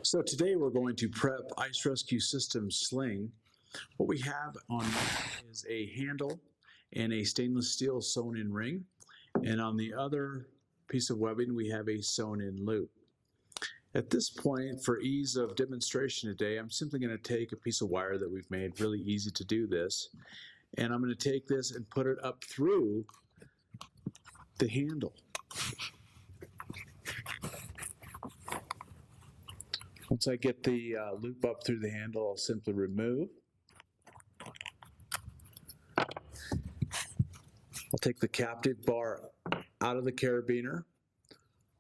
So today we're going to prep Ice Rescue System Sling. What we have on is a handle and a stainless steel sewn in ring, and on the other piece of webbing we have a sewn in loop. At this point, for ease of demonstration today, I'm simply going to take a piece of wire that we've made, really easy to do this, and I'm going to take this and put it up through the handle. Once I get the loop up through the handle, I'll simply remove. I'll take the captive bar out of the carabiner.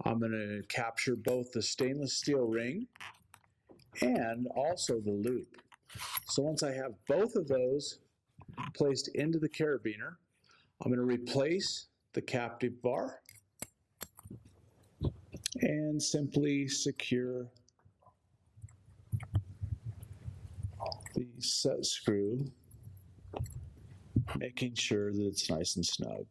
I'm going to capture both the stainless steel ring and also the loop. So once I have both of those placed into the carabiner, I'm going to replace the captive bar and simply secure the set screw, making sure that it's nice and snug.